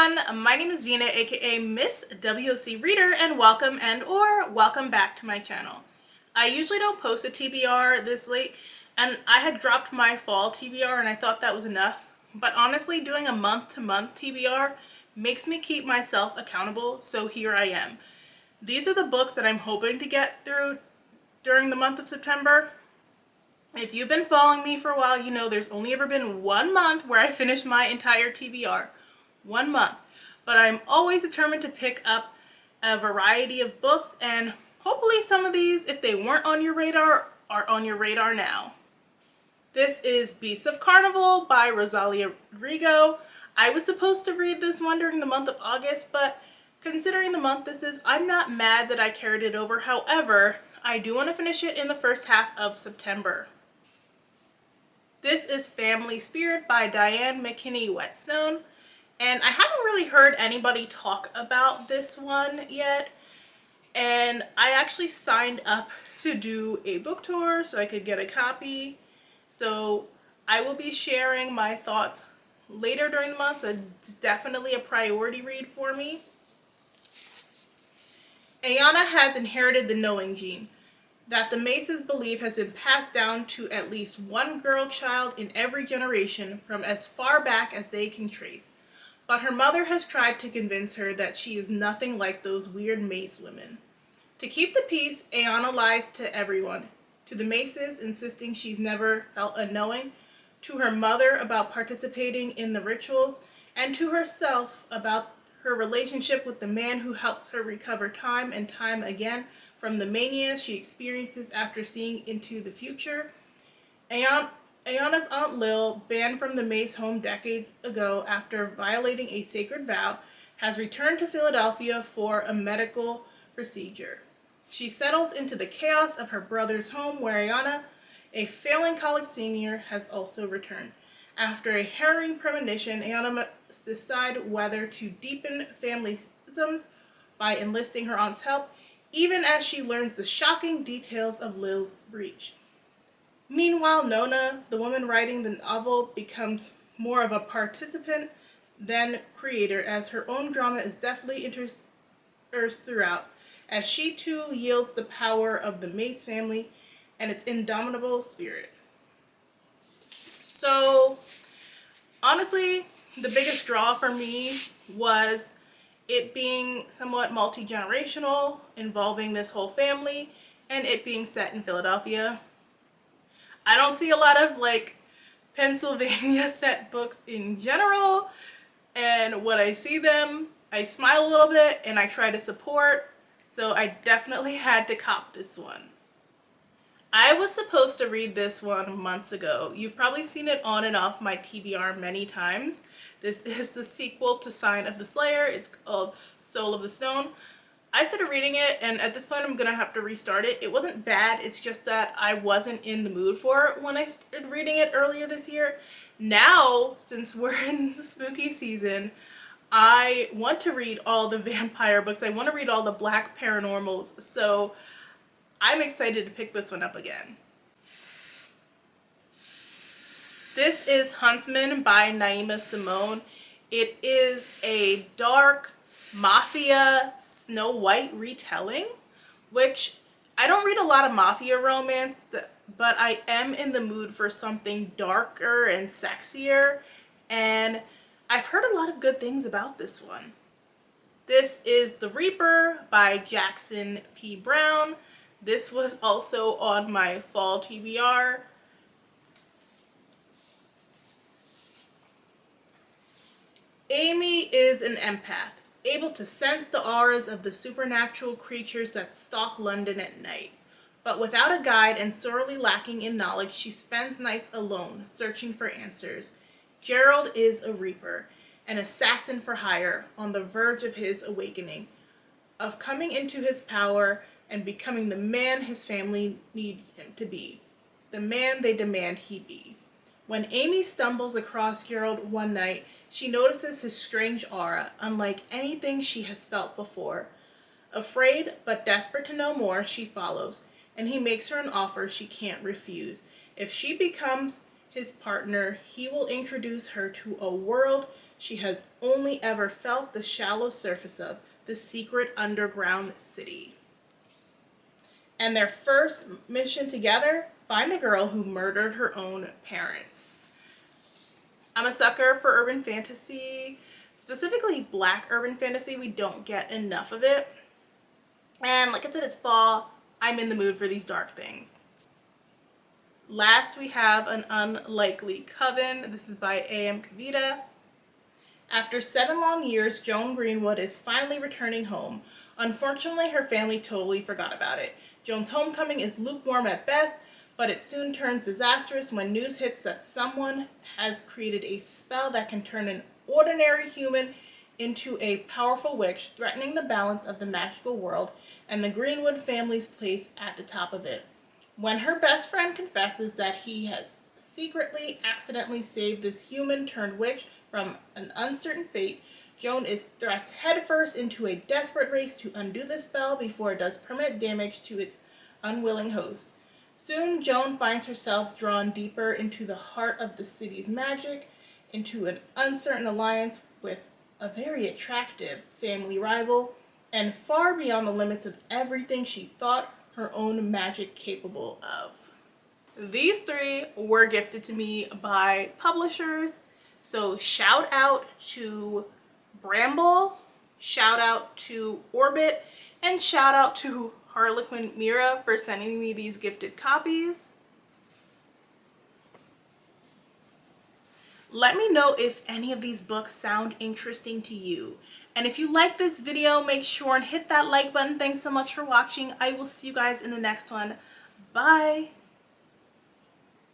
everyone, my name is Vina, aka Miss WOCReader, and welcome back to my channel. I usually don't post a TBR this late, and I had dropped my fall TBR and I thought that was enough, but honestly doing a month-to-month TBR makes me keep myself accountable, so here I am. These are the books that I'm hoping to get through during the month of September. If you've been following me for a while, you know there's only ever been 1 month where I finished my entire TBR. 1 month. But I'm always determined to pick up a variety of books, and hopefully some of these, if they weren't on your radar, are on your radar now. This is Beasts of Carnival by Rosalia Rigo. I was supposed to read this one during the month of August, but considering the month this is, I'm not mad that I carried it over. However, I do want to finish it in the first half of September. This is Family Spirit by Diane McKinney Whetstone, and I haven't really heard anybody talk about this one yet, and I actually signed up to do a book tour so I could get a copy, so I will be sharing my thoughts later during the month, so it's definitely a priority read for me. Ayana has inherited the knowing gene that the Maces believe has been passed down to at least one girl child in every generation from as far back as they can trace. But her mother has tried to convince her that she is nothing like those weird Mace women. To keep the peace, Ayana lies to everyone. To the Maces, insisting she's never felt unknowing, to her mother about participating in the rituals, and to herself about her relationship with the man who helps her recover time and time again from the mania she experiences after seeing into the future. Ayana's Aunt Lil, banned from the Mace home decades ago after violating a sacred vow, has returned to Philadelphia for a medical procedure. She settles into the chaos of her brother's home, where Ayana, a failing college senior, has also returned. After a harrowing premonition, Ayana must decide whether to deepen family isms by enlisting her aunt's help, even as she learns the shocking details of Lil's breach. Meanwhile, Nona, the woman writing the novel, becomes more of a participant than creator, as her own drama is deftly interspersed throughout, as she too yields the power of the Mace family and its indomitable spirit. So, honestly, the biggest draw for me was it being somewhat multi-generational, involving this whole family, and it being set in Philadelphia. I don't see a lot of Pennsylvania set books in general, and when I see them, I smile a little bit and I try to support, so I definitely had to cop this one. I was supposed to read this one months ago. You've probably seen it on and off my TBR many times. This is the sequel to Sign of the Slayer. It's called Soul of the Stone. I started reading it, and at this point I'm gonna have to restart it. It wasn't bad, it's just that I wasn't in the mood for it when I started reading it earlier this year. Now, since we're in the spooky season, I want to read all the vampire books. I want to read all the black paranormals, so I'm excited to pick this one up again. This is Huntsman by Naima Simone. It is a dark mafia Snow White retelling, which I don't read a lot of mafia romance, but I am in the mood for something darker and sexier, and I've heard a lot of good things about this one. This is The Reaper by Jackson P. Brown. This was also on my fall TBR. Amy is an empath, able to sense the auras of the supernatural creatures that stalk London at night. But without a guide and sorely lacking in knowledge, she spends nights alone, searching for answers. Gerald is a reaper, an assassin for hire, on the verge of his awakening, of coming into his power and becoming the man his family needs him to be, the man they demand he be. When Amy stumbles across Gerald one night, she notices his strange aura, unlike anything she has felt before. Afraid, but desperate to know more, she follows, and he makes her an offer she can't refuse. If she becomes his partner, he will introduce her to a world she has only ever felt the shallow surface of the secret underground city. And their first mission together, find a girl who murdered her own parents. I'm a sucker for urban fantasy, specifically Black urban fantasy. We don't get enough of it. And like I said, it's fall. I'm in the mood for these dark things. Last, we have An Unlikely Coven. This is by A.M. Kavita. After 7 long years, Joan Greenwood is finally returning home. Unfortunately, her family totally forgot about it. Joan's homecoming is lukewarm at best, but it soon turns disastrous when news hits that someone has created a spell that can turn an ordinary human into a powerful witch, threatening the balance of the magical world and the Greenwood family's place at the top of it. When her best friend confesses that he has secretly accidentally saved this human turned witch from an uncertain fate, Joan is thrust headfirst into a desperate race to undo the spell before it does permanent damage to its unwilling host. Soon, Joan finds herself drawn deeper into the heart of the city's magic, into an uncertain alliance with a very attractive family rival, and far beyond the limits of everything she thought her own magic capable of. These 3 were gifted to me by publishers, so shout out to Bramble, shout out to Orbit, and shout out to Harlequin Mira for sending me these gifted copies. Let me know if any of these books sound interesting to you. And if you like this video, make sure and hit that like button. Thanks so much for watching. I will see you guys in the next one. Bye!